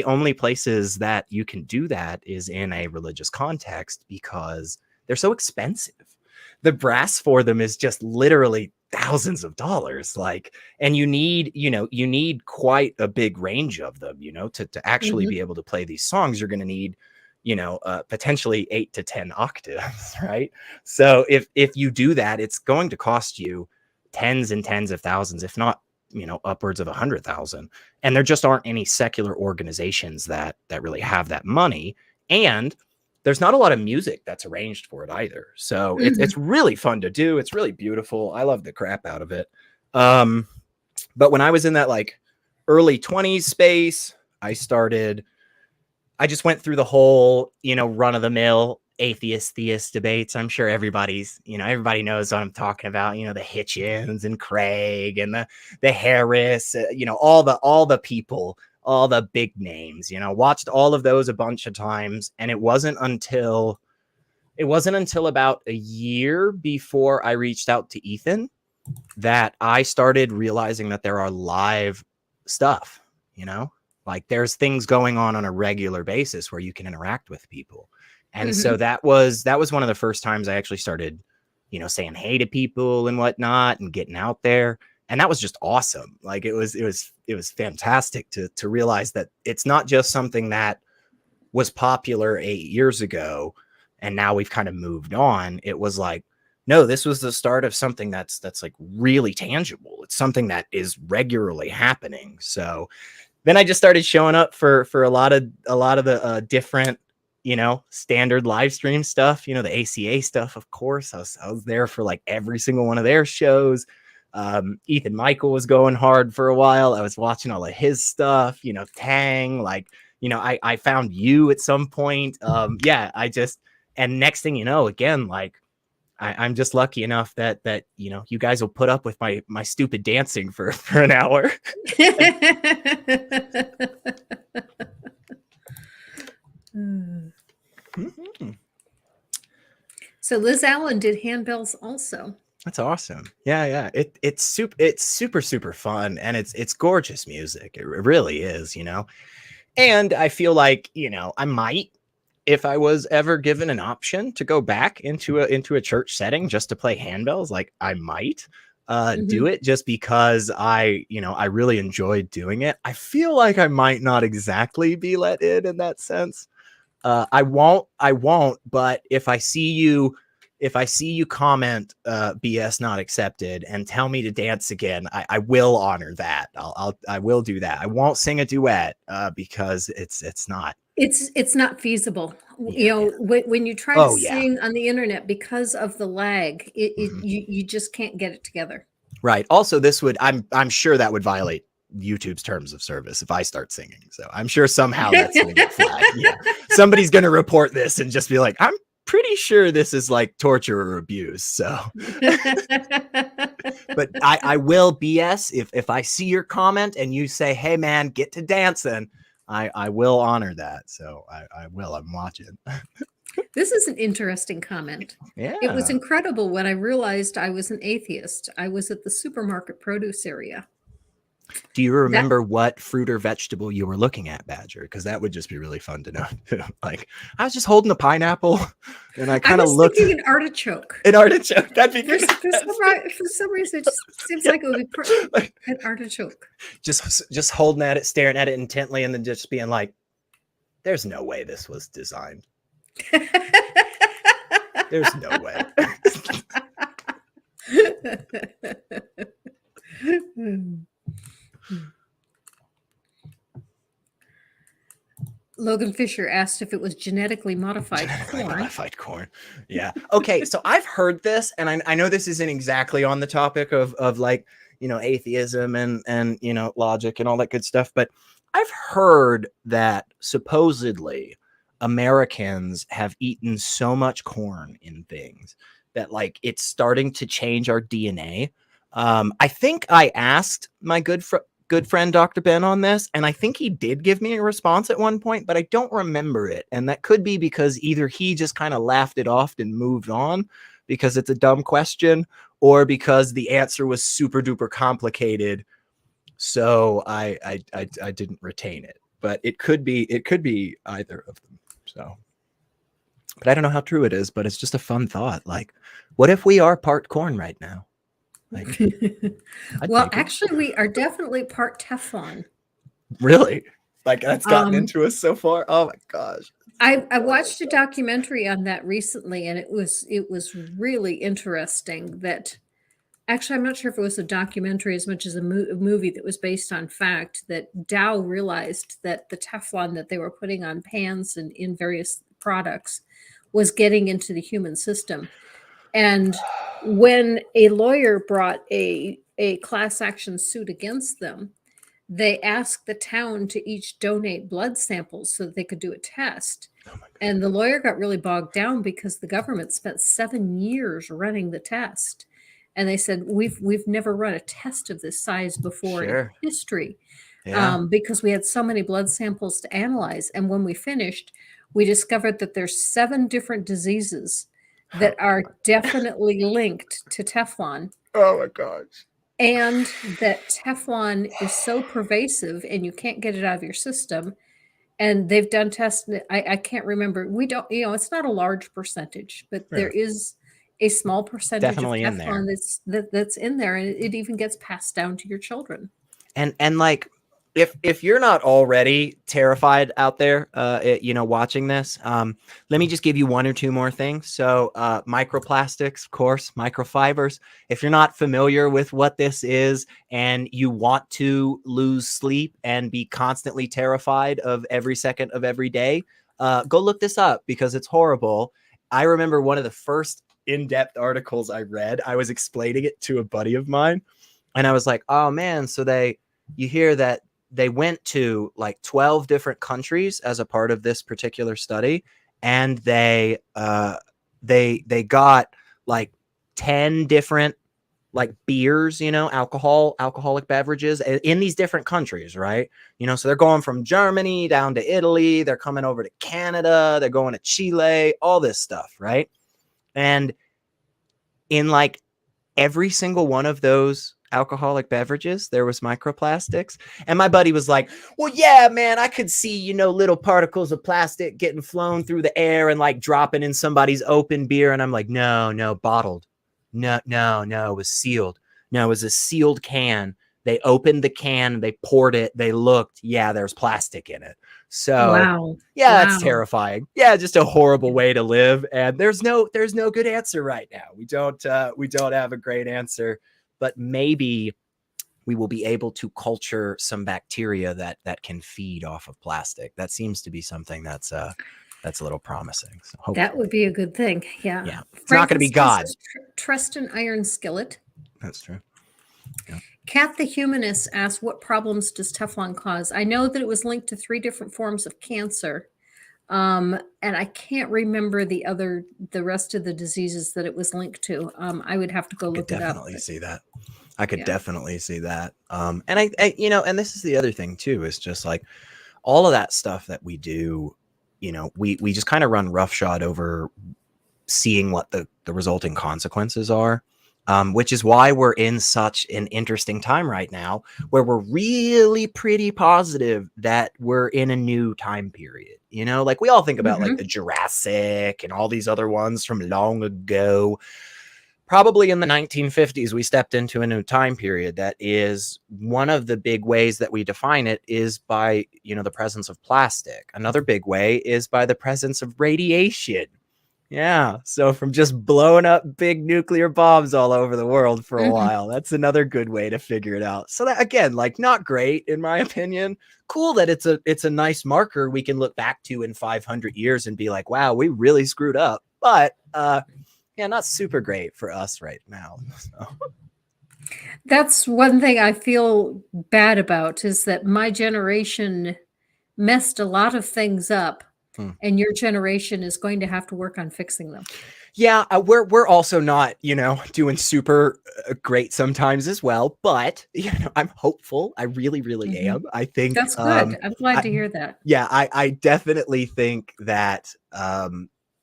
only places that you can do that is in a religious context because they're so expensive. The brass for them is just literally thousands of dollars. Like, and you need quite a big range of them, you know, to actually be able to play these songs. You're going to need, you know, potentially 8 to 10 octaves, right? So if you do that, it's going to cost you tens and tens of thousands, if not, you know, upwards of 100,000. And there just aren't any secular organizations that really have that money. And there's not a lot of music that's arranged for it either. So it's really fun to do. It's really beautiful. I love the crap out of it. But when I was in that like early 20s space, I just went through the whole, you know, run of the mill atheist theist debates. I'm sure everybody knows what I'm talking about, you know, the Hitchens and Craig and the Harris, you know, all the people all the big names, you know, watched all of those a bunch of times. And it wasn't until about a year before I reached out to Ethan that I started realizing that there are live stuff, you know, like there's things going on a regular basis where you can interact with people. And so that was one of the first times I actually started, you know, saying hey to people and whatnot and getting out there. And that was just awesome. Like it was fantastic to realize that it's not just something that was popular 8 years ago and now we've kind of moved on. It was like, no, this was the start of something that's like really tangible. It's something that is regularly happening. So then I just started showing up for a lot of the different, you know, standard live stream stuff, you know, the ACA stuff. Of course, I was there for like every single one of their shows. Ethan Michael was going hard for a while. I was watching all of his stuff, you know, Tang, like, you know, I found you at some point. Yeah, and next thing you know, again, like I'm just lucky enough that you know, you guys will put up with my stupid dancing for an hour. So Liz Allen did handbells also. That's awesome. Yeah. It's super fun, and it's gorgeous music. It really is, you know. And I feel like, you know, I might, if I was ever given an option to go back into a church setting just to play handbells, like I might do it just because I really enjoyed doing it. I feel like I might not exactly be let in that sense. I won't, but if I see you comment BS not accepted and tell me to dance again, I will honor that. I will do that. I won't sing a duet because it's not feasible. Yeah, you know, when you try to yeah. sing on the internet, because of the lag, you just can't get it together. Right. Also, this would, I'm sure that would violate YouTube's terms of service if I start singing. So I'm sure somehow that's going to get flagged. Yeah. Somebody's going to report this and just be like, I'm pretty sure this is like torture or abuse. So, but I will BS if I see your comment and you say, hey man, get to dancing, I will honor that. So I will, I'm watching. This is an interesting comment. Yeah. It was incredible when I realized I was an atheist. I was at the supermarket produce area. Do you remember what fruit or vegetable you were looking at, Badger? Because that would just be really fun to know. Like, I was just holding a pineapple, and I kind of looked. Thinking an artichoke. An artichoke. That'd be good. For some reason, it just seems like it would be an artichoke. Just holding at it, staring at it intently, and then just being like, "There's no way this was designed. There's no way." Logan Fisher asked if it was genetically modified corn. Modified corn. Yeah. Okay. So I've heard this, and I know this isn't exactly on the topic of like, you know, atheism and, you know, logic and all that good stuff, but I've heard that supposedly Americans have eaten so much corn in things that like it's starting to change our DNA. I think I asked my good friend Dr. Ben on this, and I think he did give me a response at one point, but I don't remember it. And that could be because either he just kind of laughed it off and moved on because it's a dumb question, or because the answer was super duper complicated. So I didn't retain it, but it could be either of them. So, but I don't know how true it is, but it's just a fun thought. Like, what if we are part corn right now? Like, well, actually, we are definitely part Teflon. Really? Like, that's gotten into us so far? Oh my gosh. I watched a documentary on that recently, and it was really interesting. That actually, I'm not sure if it was a documentary as much as a movie that was based on fact, that Dow realized that the Teflon that they were putting on pans and in various products was getting into the human system. And when a lawyer brought a class action suit against them, they asked the town to each donate blood samples so that they could do a test. Oh, and the lawyer got really bogged down because the government spent 7 years running the test. And they said, we've never run a test of this size before in history. Yeah. because we had so many blood samples to analyze. And when we finished, we discovered that there's 7 different diseases that are definitely linked to Teflon, Oh my gosh. and that Teflon is so pervasive and you can't get it out of your system. And they've done tests. I can't remember. We don't, it's not a large percentage, but there Sure. is a small percentage of Definitely in there. Teflon that's in there, and it even gets passed down to your children. And like, if you're not already terrified out there, watching this, let me just give you 1 or 2 more things. So microplastics, of course, microfibers. If you're not familiar with what this is and you want to lose sleep and be constantly terrified of every second of every day, go look this up because it's horrible. I remember one of the first in-depth articles I read, I was explaining it to a buddy of mine, and I was like, oh man, so you hear that they went to like 12 different countries as a part of this particular study, and they got like 10 different like beers, alcoholic beverages in these different countries, right? So they're going from Germany down to Italy, they're coming over to Canada, they're going to Chile, all this stuff, right? And in like every single one of those alcoholic beverages, there was microplastics. And my buddy was like, well, yeah, man, I could see, little particles of plastic getting flown through the air and like dropping in somebody's open beer. And I'm like, no, bottled. No, it was sealed. No, it was a sealed can. They opened the can, they poured it, they looked, yeah, there's plastic in it. So Wow. yeah, that's Wow. terrifying. Yeah, just a horrible way to live. And there's no good answer right now. We don't have a great answer, but maybe we will be able to culture some bacteria that can feed off of plastic. That seems to be something that's a little promising. So hopefully. That would be a good thing. Yeah. Yeah. It's not going to be God. Trust an iron skillet. That's true. Yeah. Kat the Humanist asked, what problems does Teflon cause? I know that it was linked to 3 different forms of cancer. And I can't remember the rest of the diseases that it was linked to. I would have to go look it up. Definitely see that. I could definitely see that. And I and this is the other thing too, is just like all of that stuff that we do, we just kind of run roughshod over seeing what the resulting consequences are. Which is why we're in such an interesting time right now, where we're really pretty positive that we're in a new time period. Like we all think about like the Jurassic and all these other ones from long ago. Probably in the 1950s, we stepped into a new time period. That is one of the big ways that we define it is by, the presence of plastic. Another big way is by the presence of radiation. Yeah. So from just blowing up big nuclear bombs all over the world for a while, that's another good way to figure it out. So that, again, like not great in my opinion. Cool that it's a nice marker we can look back to in 500 years and be like, wow, we really screwed up. But yeah, not super great for us right now. So. That's one thing I feel bad about, is that my generation messed a lot of things up. And your generation is going to have to work on fixing them. Yeah, we're also not, doing super great sometimes as well, but I'm hopeful. I really, really am. I think that's good. I'm glad to hear that. Yeah, I definitely think that I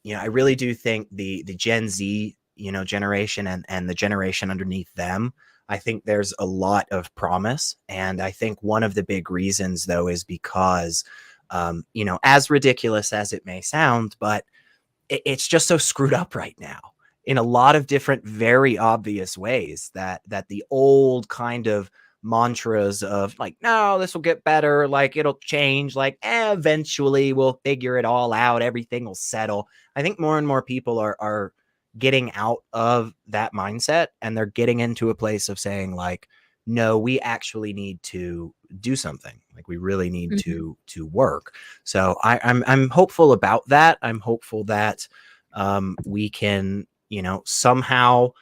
really do think the Gen Z, generation and the generation underneath them, I think there's a lot of promise. And I think one of the big reasons though is because as ridiculous as it may sound, but it's just so screwed up right now in a lot of different, very obvious ways that the old kind of mantras of like, no, this will get better. Like it'll change. Like eventually we'll figure it all out. Everything will settle. I think more and more people are getting out of that mindset, and they're getting into a place of saying like, no, we actually need to do something. Like we really need to work. So I'm hopeful about that. I'm hopeful that we can, somehow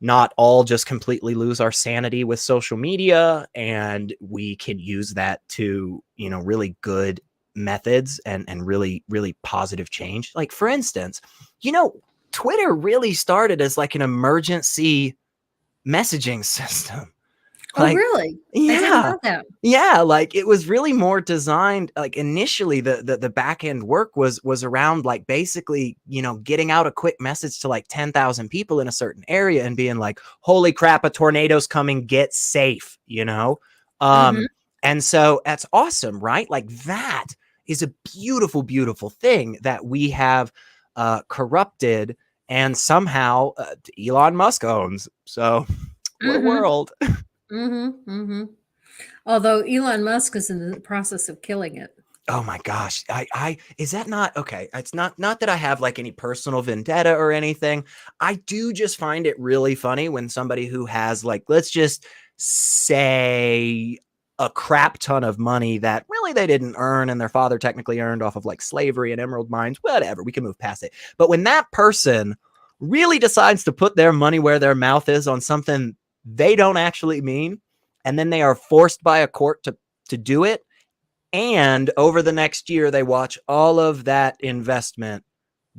not all just completely lose our sanity with social media, and we can use that to, really good methods and really, really positive change. Like for instance, Twitter really started as like an emergency messaging system. Oh, Like, really? I didn't yeah. know that. Yeah, like it was really more designed, like initially the back end work was around like basically, getting out a quick message to like 10,000 people in a certain area and being like, holy crap, a tornado's coming, get safe, Mhm. and so that's awesome, right? Like that is a beautiful, beautiful thing that we have corrupted and somehow Elon Musk owns. So what a Mhm. world. Mhm. Mhm. Although Elon Musk is in the process of killing it. Oh my gosh. I is that not okay? It's not that I have like any personal vendetta or anything. I do just find it really funny when somebody who has like, let's just say a crap ton of money that really they didn't earn and their father technically earned off of like slavery and emerald mines, whatever, we can move past it. But when that person really decides to put their money where their mouth is on something they don't actually mean, and then they are forced by a court to do it, and over the next year, they watch all of that investment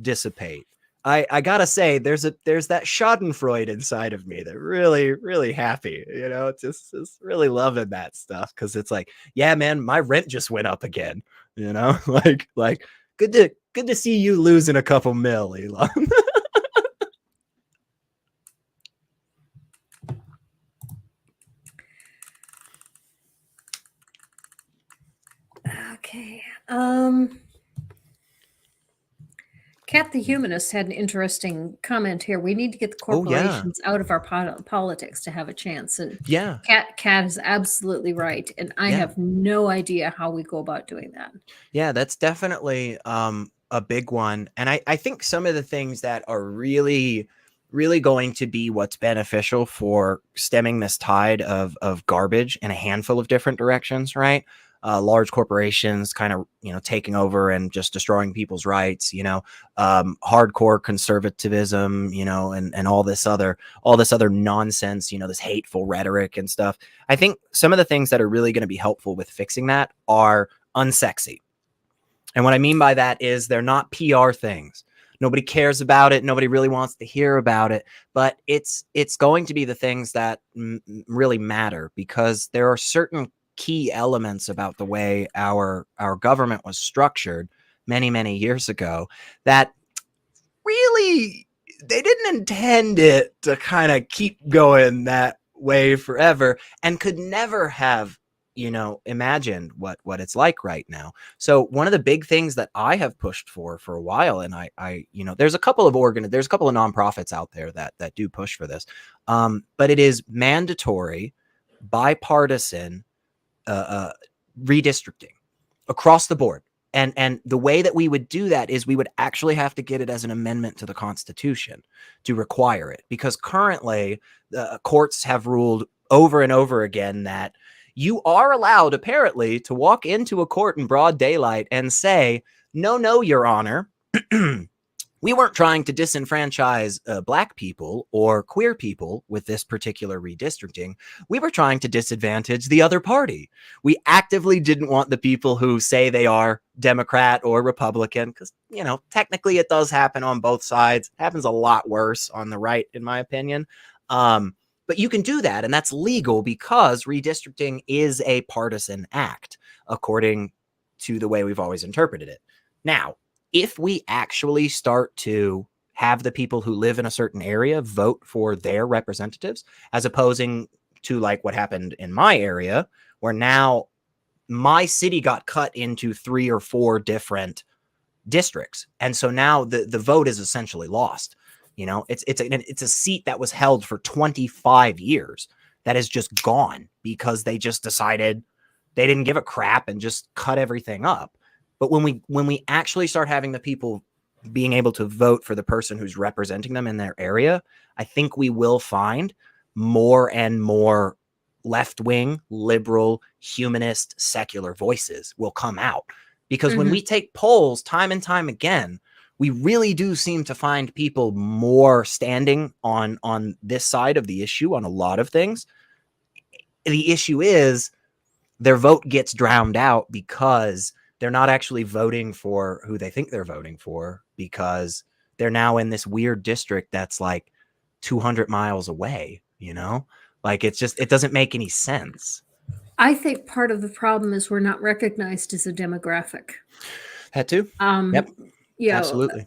dissipate. I gotta say, there's that Schadenfreude inside of me that really, really happy. It's really loving that stuff because it's like, yeah, man, my rent just went up again. Like good to see you losing a couple mil, Elon. Okay. Kat the Humanist had an interesting comment here. We need to get the Oh yeah, corporations out of our politics to have a chance. And yeah, Kat is absolutely right. And I yeah. have no idea how we go about doing that. Yeah, that's definitely a big one. And I think some of the things that are really, really going to be what's beneficial for stemming this tide of garbage in a handful of different directions, right? Large corporations kind of, taking over and just destroying people's rights, hardcore conservatism, and all this other nonsense, this hateful rhetoric and stuff. I think some of the things that are really going to be helpful with fixing that are unsexy. And what I mean by that is they're not PR things. Nobody cares about it. Nobody really wants to hear about it. But it's going to be the things that really matter, because there are certain key elements about the way our government was structured many, many years ago that really they didn't intend it to kind of keep going that way forever, and could never have imagined what it's like right now. So one of the big things that I have pushed for a while, and I there's a couple of nonprofits out there that do push for this, but it is mandatory bipartisan uh, uh, redistricting across the board. And the way that we would do that is we would actually have to get it as an amendment to the Constitution to require it, because currently the courts have ruled over and over again that you are allowed apparently to walk into a court in broad daylight and say, no, Your Honor, we weren't trying to disenfranchise Black people or queer people with this particular redistricting. We were trying to disadvantage the other party. We actively didn't want the people who say they are Democrat or Republican, because, technically it does happen on both sides. It happens a lot worse on the right, in my opinion. But you can do that, and that's legal because redistricting is a partisan act, according to the way we've always interpreted it. Now, if we actually start to have the people who live in a certain area vote for their representatives, as opposing to like what happened in my area, where now my city got cut into 3 or 4 different districts. And so now the vote is essentially lost. It's a seat that was held for 25 years that is just gone because they just decided they didn't give a crap and just cut everything up. But when we actually start having the people being able to vote for the person who's representing them in their area, I think we will find more and more left-wing, liberal, humanist, secular voices will come out. Because when Mhm. we take polls time and time again, we really do seem to find people more standing on this side of the issue on a lot of things. The issue is their vote gets drowned out because they're not actually voting for who they think they're voting for, because they're now in this weird district that's like 200 miles away. Like, it's just, it doesn't make any sense. I think part of the problem is we're not recognized as a demographic. That too. Um, Yep. you know, Absolutely.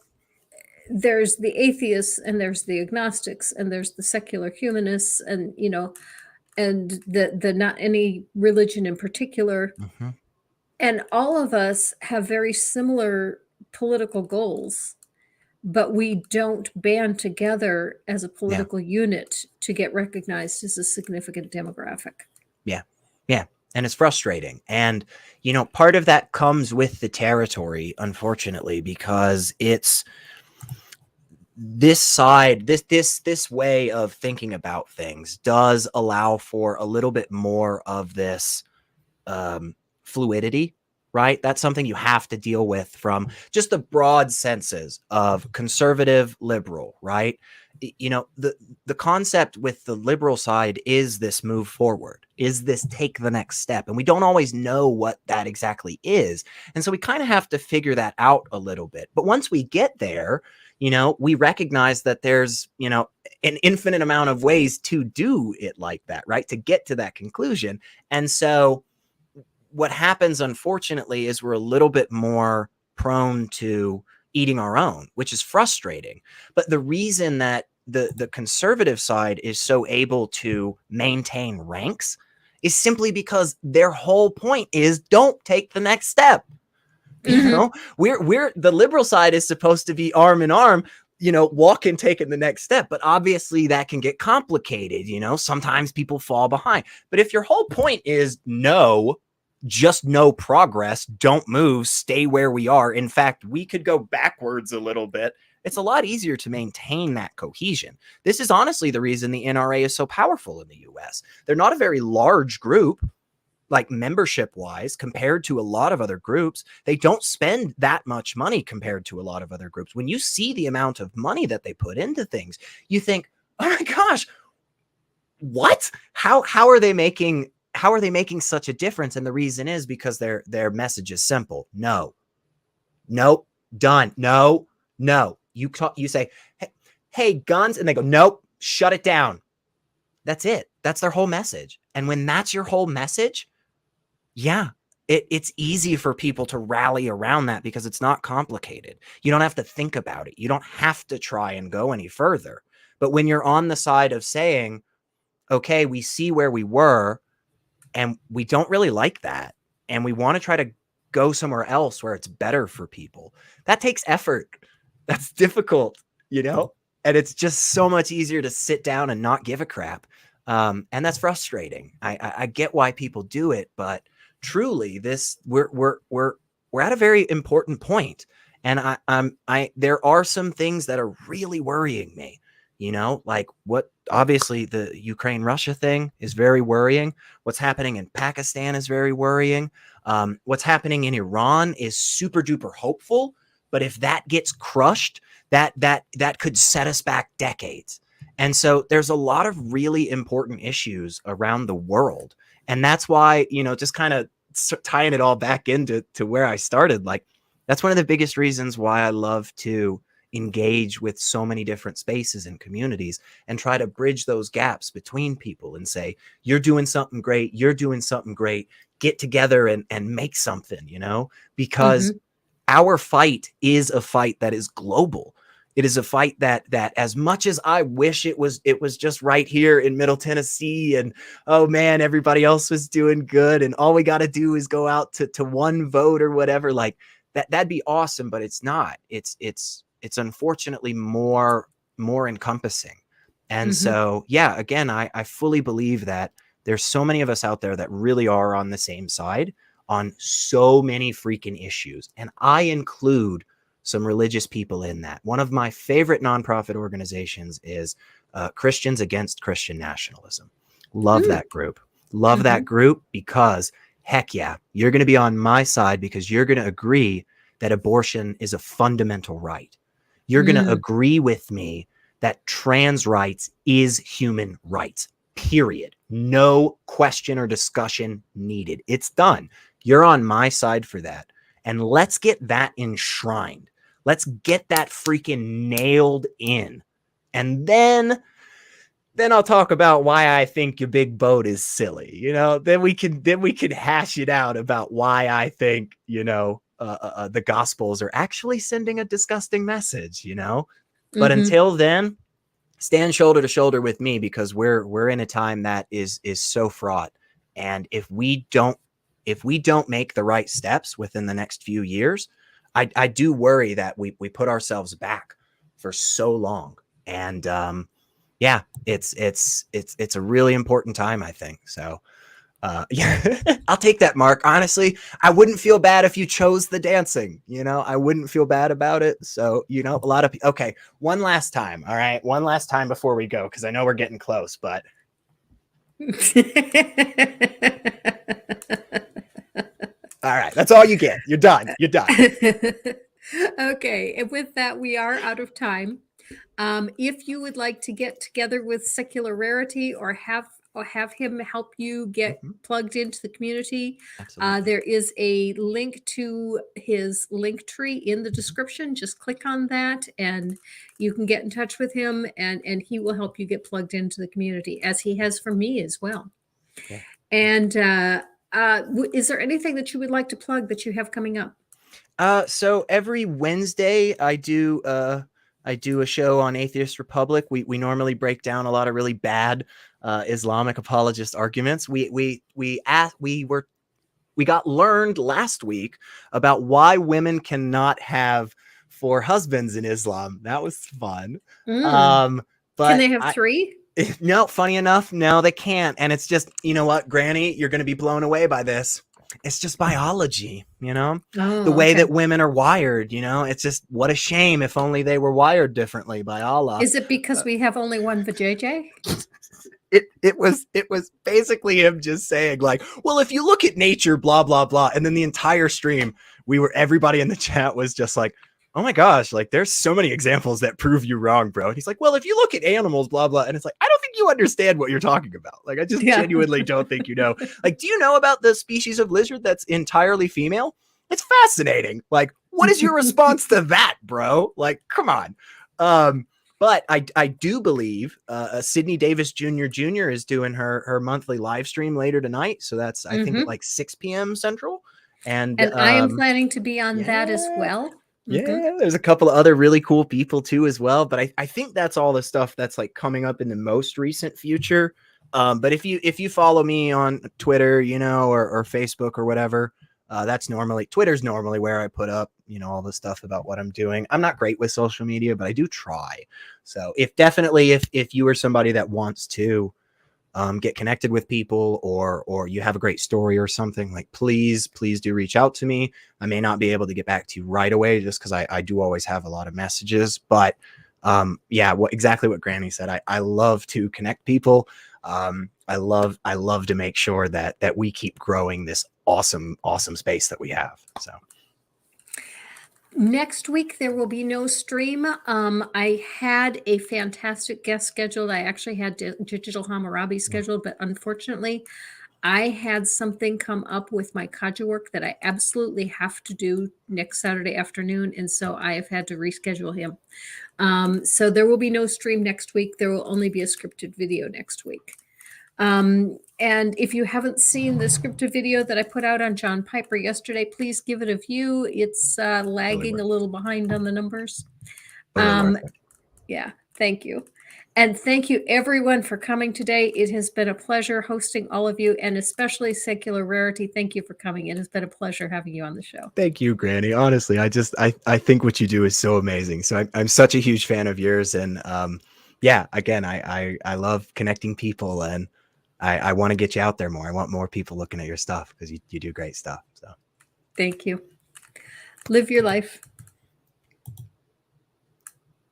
there's the atheists and there's the agnostics and there's the secular humanists and and the not any religion in particular. Hmm. And all of us have very similar political goals, but we don't band together as a Yeah. political unit to get recognized as a significant demographic. Yeah. Yeah. And it's frustrating. And, part of that comes with the territory, unfortunately, because it's this side, this way of thinking about things does allow for a little bit more of this fluidity, right? That's something you have to deal with from just the broad senses of conservative, liberal, right? The concept with the liberal side is this move forward, is this take the next step, and we don't always know what that exactly is, and so we kind of have to figure that out a little bit. But once we get there, we recognize that there's an infinite amount of ways to do it like that, right? To get to that conclusion. And so what happens, unfortunately, is we're a little bit more prone to eating our own, which is frustrating. But the reason that the conservative side is so able to maintain ranks is simply because their whole point is don't take the next step. We're the liberal side is supposed to be arm in arm, walking, taking the next step. But obviously that can get complicated. Sometimes people fall behind. But if your whole point is just no progress, don't move, stay where we are. In fact, we could go backwards a little bit. It's a lot easier to maintain that cohesion. This is honestly the reason the NRA is so powerful in the US. They're not a very large group, like membership wise, compared to a lot of other groups. They don't spend that much money compared to a lot of other groups. When you see the amount of money that they put into things, you think, oh my gosh, what? How are they making such a difference? And the reason is because their message is simple. No, nope, done. No. You say, hey, guns, and they go, nope, shut it down. That's it. That's their whole message. And when that's your whole message, yeah, it's easy for people to rally around that because it's not complicated. You don't have to think about it. You don't have to try and go any further. But when you're on the side of saying, okay, we see where we were and we don't really like that, and we want to try to go somewhere else where it's better for people, that takes effort. That's difficult, and it's just so much easier to sit down and not give a crap. And that's frustrating. I get why people do it, but truly we're at a very important point. And there are some things that are really worrying me, like what obviously the Ukraine-Russia thing is very worrying. What's happening in Pakistan is very worrying. What's happening in Iran is super duper hopeful. But if that gets crushed, that could set us back decades. And so there's a lot of really important issues around the world. And that's why, just kind of tying it all back into where I started, like that's one of the biggest reasons why I love to engage with so many different spaces and communities and try to bridge those gaps between people and say, you're doing something great. You're doing something great. Get together and make something, because our fight is a fight that is global. It is a fight that as much as I wish it was just right here in Middle Tennessee and, oh man, everybody else was doing good and all we got to do is go out to one vote or whatever, like that'd be awesome, but it's not. It's unfortunately more encompassing. And so, yeah, again, I fully believe that there's so many of us out there that really are on the same side on so many freaking issues. And I include some religious people in that. One of my favorite nonprofit organizations is Christians Against Christian Nationalism. Love that group. Love that group because, heck yeah, you're going to be on my side because you're going to agree that abortion is a fundamental right. You're going to agree with me that trans rights is human rights, period. No question or discussion needed. It's done. You're on my side for that. And let's get that enshrined. Let's get that freaking nailed in. And then then I'll talk about why I think your big boat is silly. Then we can hash it out about why I think, the gospels are actually sending a disgusting message, But Mm-hmm. until then, stand shoulder to shoulder with me, because we're in a time that is so fraught. And if we don't make the right steps within the next few years, I do worry that we put ourselves back for so long. And yeah, it's a really important time, I think. So yeah, I'll take that, Mark. Honestly, I wouldn't feel bad if you chose the dancing. I wouldn't feel bad about it. So, a lot of okay. One last time, all right. One last time before we go, because I know we're getting close. But all right, that's all you get. You're done. You're done. Okay, and with that, we are out of time. If you would like to get together with Secular Rarity, or have him help you get plugged into the community, Absolutely. there is a link to his link tree in the description. Just click on that and you can get in touch with him, and he will help you get plugged into the community, as he has for me as well. Yeah. And is there anything that you would like to plug that you have coming up? So every Wednesday I do a show on Atheist Republic. We normally break down a lot of really bad Islamic apologist arguments. We got learned last week about why women cannot have 4 husbands in Islam. That was fun. Can But they have 3? no, funny enough, no, they can't. And it's just, you know what, Granny, you're going to be blown away by this. It's just biology, the Oh, way okay. that women are wired. It's just, what a shame if only they were wired differently by Allah. Is it because we have only one vajayjay? It was basically him just saying, like, well, if you look at nature, blah blah blah, and then the entire stream, everybody in the chat was just like, oh my gosh, like, there's so many examples that prove you wrong, bro. And he's like, well, if you look at animals, blah blah, and it's like, I don't think you understand what you're talking about. Like, I just genuinely don't think you know. Like, do you know about the species of lizard that's entirely female? It's fascinating. Like, what is your response to that, bro? Like, come on. But I do believe Sydney Davis Jr. is doing her monthly live stream later tonight. So that's, I think, at like 6 p.m. Central. And I am planning to be on that as well. Yeah, there's a couple of other really cool people too as well. But I think that's all the stuff that's like coming up in the most recent future. But if you follow me on Twitter, or Facebook or whatever, Twitter's normally where I put up, all the stuff about what I'm doing. I'm not great with social media, but I do try. So if you are somebody that wants to get connected with people, or you have a great story or something, like, please do reach out to me. I may not be able to get back to you right away, just because I do always have a lot of messages. But yeah, exactly what Granny said. I love to connect people. I love to make sure that we keep growing this awesome space that we have. So next week there will be no stream. I had a fantastic guest scheduled. I actually had Digital Hammurabi scheduled, but unfortunately I had something come up with my Kaja work that I absolutely have to do next Saturday afternoon, and so I have had to reschedule him. So there will be no stream next week. There will only be a scripted video next week. And if you haven't seen the scripted video that I put out on John Piper yesterday, please give it a view. It's lagging a little behind on the numbers. Yeah, thank you. And thank you everyone for coming today. It has been a pleasure hosting all of you, and especially Secular Rarity. Thank you for coming. It has been a pleasure having you on the show. Thank you, Granny. Honestly, I think what you do is so amazing. So I'm such a huge fan of yours. And yeah, again, I love connecting people, and I want to get you out there more. I want more people looking at your stuff, because you do great stuff. So thank you. Live your life.